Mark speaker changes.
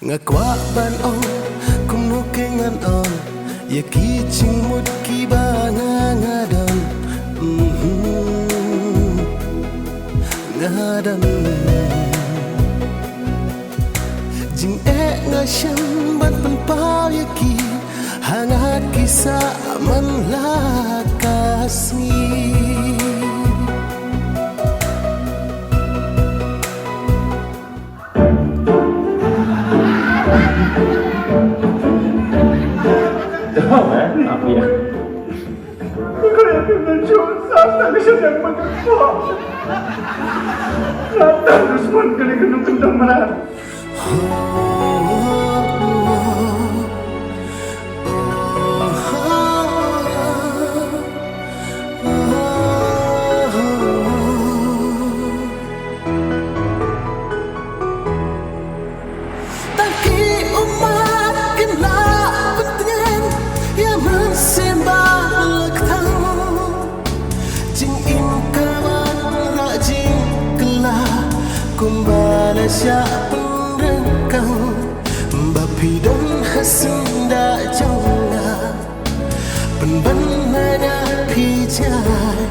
Speaker 1: Ngakwa ban on kumno kengan on ya ki chimut ki banga ngadan ngadan jing ngasam ban pan pau ya ki hangat kisah man lakasmi
Speaker 2: Apa ya? Kau yang mencuri sasa kesedang mengekor. Rata Usman kali gendung kendang mana?
Speaker 1: Kumbala siya penderkau Bapi dan hasenda jauh Penban mana pijai